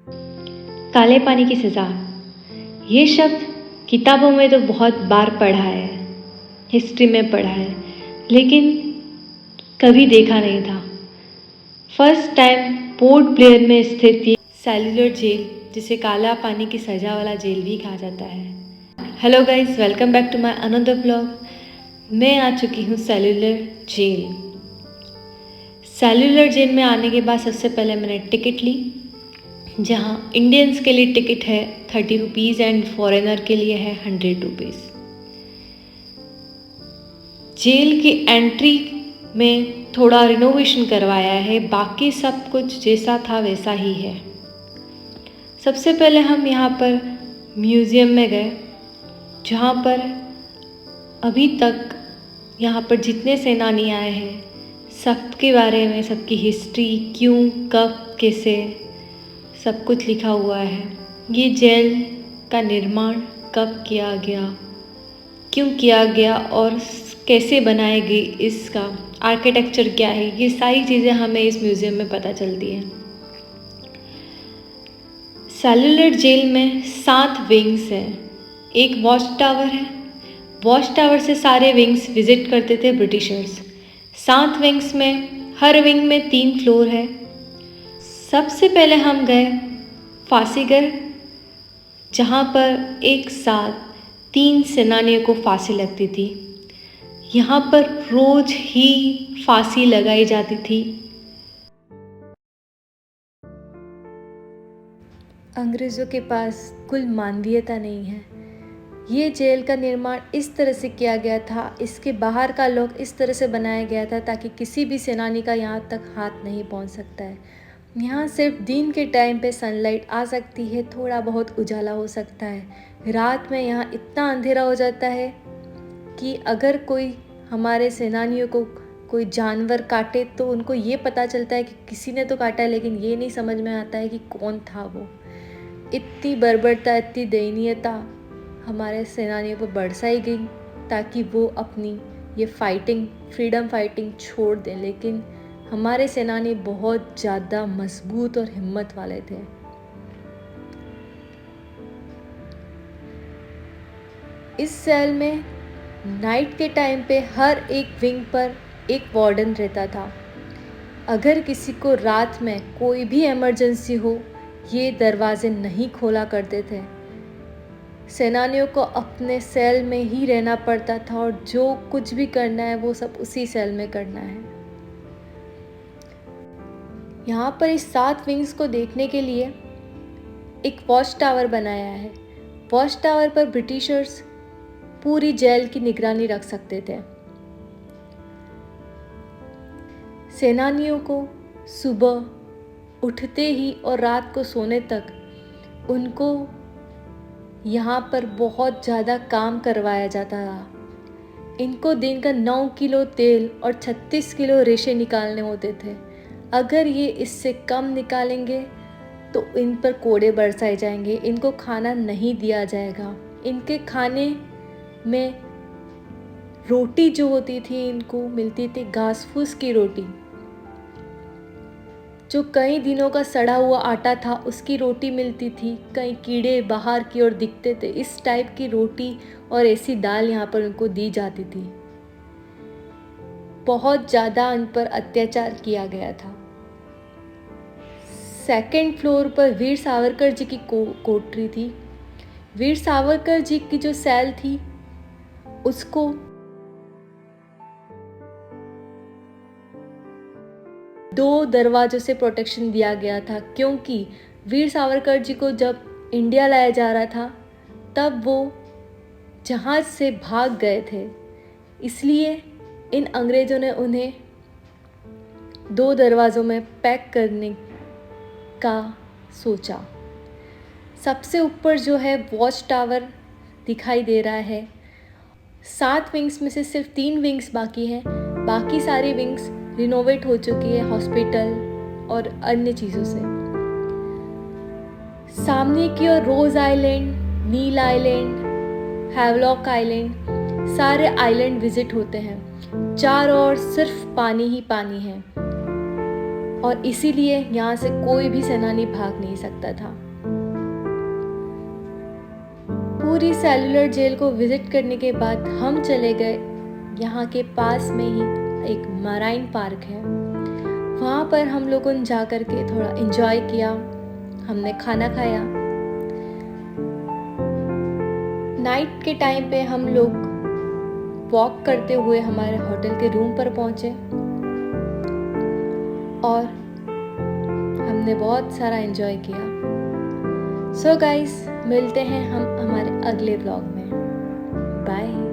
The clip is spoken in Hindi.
काले पानी की सज़ा, ये शब्द किताबों में तो बहुत बार पढ़ा है, हिस्ट्री में पढ़ा है, लेकिन कभी देखा नहीं था। फर्स्ट टाइम पोर्ट ब्लेयर में स्थित ये सेल्युलर जेल, जिसे काला पानी की सज़ा वाला जेल भी कहा जाता है। Hello guys, welcome back to my another blog. मैं आ चुकी हूँ सेल्युलर जेल। सेल्युलर जेल में आने के बाद सबसे पहले मैंने टिकट ली, जहाँ इंडियंस के लिए टिकट है 30 रुपीज़ एंड फॉरेनर के लिए है 100 रुपीज़। जेल की एंट्री में थोड़ा रिनोवेशन करवाया है, बाकी सब कुछ जैसा था वैसा ही है। सबसे पहले हम यहाँ पर म्यूज़ियम में गए, जहाँ पर अभी तक यहाँ पर जितने सेनानी आए हैं सबके बारे में, सबकी हिस्ट्री, क्यों, कब, कैसे, सब कुछ लिखा हुआ है। ये जेल का निर्माण कब किया गया, क्यों किया गया और कैसे बनाई गई, इसका आर्किटेक्चर क्या है, ये सारी चीज़ें हमें इस म्यूज़ियम में पता चलती हैं। सेल्युलर जेल में 7 विंग्स हैं। एक वॉच टावर है। वॉच टावर से सारे विंग्स विजिट करते थे ब्रिटिशर्स। 7 विंग्स में हर विंग में 3 फ्लोर है। सबसे पहले हम गए फांसीगर, जहाँ पर एक साथ 3 सेनानियों को फांसी लगती थी। यहाँ पर रोज ही फांसी लगाई जाती थी। अंग्रेज़ों के पास कुल मानवीयता नहीं है। ये जेल का निर्माण इस तरह से किया गया था, इसके बाहर का लोग इस तरह से बनाया गया था ताकि किसी भी सेनानी का यहाँ तक हाथ नहीं पहुँच सकता है। यहाँ सिर्फ दिन के टाइम पे सनलाइट आ सकती है, थोड़ा बहुत उजाला हो सकता है। रात में यहाँ इतना अंधेरा हो जाता है कि अगर कोई हमारे सेनानियों को कोई जानवर काटे तो उनको ये पता चलता है कि किसी ने तो काटा है, लेकिन ये नहीं समझ में आता है कि कौन था वो। इतनी बर्बरता, इतनी दयनीयता हमारे सेनानियों पर बरसाई गई ताकि वो अपनी ये फाइटिंग, फ्रीडम फाइटिंग छोड़ दें, लेकिन हमारे सेनानी बहुत ज़्यादा मजबूत और हिम्मत वाले थे। इस सेल में नाइट के टाइम पे हर एक विंग पर एक वार्डन रहता था। अगर किसी को रात में कोई भी इमरजेंसी हो, ये दरवाजे नहीं खोला करते थे। सेनानियों को अपने सेल में ही रहना पड़ता था और जो कुछ भी करना है वो सब उसी सेल में करना है। यहाँ पर इस 7 विंग्स को देखने के लिए एक वॉच टावर बनाया है। वॉच टावर पर ब्रिटिशर्स पूरी जेल की निगरानी रख सकते थे। सेनानियों को सुबह उठते ही और रात को सोने तक उनको यहाँ पर बहुत ज़्यादा काम करवाया जाता था। इनको दिन का 9 किलो तेल और 36 किलो रेशे निकालने होते थे। अगर ये इससे कम निकालेंगे तो इन पर कोड़े बरसाए जाएंगे, इनको खाना नहीं दिया जाएगा। इनके खाने में रोटी जो होती थी, इनको मिलती थी घास फूस की रोटी, जो कई दिनों का सड़ा हुआ आटा था उसकी रोटी मिलती थी। कई कीड़े बाहर की ओर दिखते थे, इस टाइप की रोटी और ऐसी दाल यहाँ पर उनको दी जाती थी। बहुत ज़्यादा उन पर अत्याचार किया गया था। सेकंड फ्लोर पर वीर सावरकर जी की कोठरी थी। वीर सावरकर जी की जो सेल थी उसको दो दरवाजों से प्रोटेक्शन दिया गया था, क्योंकि वीर सावरकर जी को जब इंडिया लाया जा रहा था तब वो जहाज से भाग गए थे, इसलिए इन अंग्रेज़ों ने उन्हें 2 दरवाज़ों में पैक करने का सोचा। सबसे ऊपर जो है वॉच टावर दिखाई दे रहा है। 7 विंग्स में से सिर्फ 3 विंग्स बाकी हैं, बाकी सारी विंग्स रिनोवेट हो चुकी है हॉस्पिटल और अन्य चीज़ों से। सामने की ओर रोज आइलैंड, नील आइलैंड, हैवलॉक आइलैंड, सारे आइलैंड विजिट होते हैं। चारों ओर सिर्फ पानी ही पानी है और इसीलिए यहाँ से कोई भी सेनानी भाग नहीं सकता था। पूरी सेलुलर जेल को विजिट करने के बाद हम चले गए यहाँ के पास में ही एक मराइन पार्क है, वहाँ पर हम लोगों ने जा कर के थोड़ा एंजॉय किया। हमने खाना खाया। नाइट के टाइम पे हम लोग वॉक करते हुए हमारे होटल के रूम पर पहुँचे और हमने बहुत सारा एंजॉय किया। सो गाइस, मिलते हैं हम हमारे अगले व्लॉग में। बाय।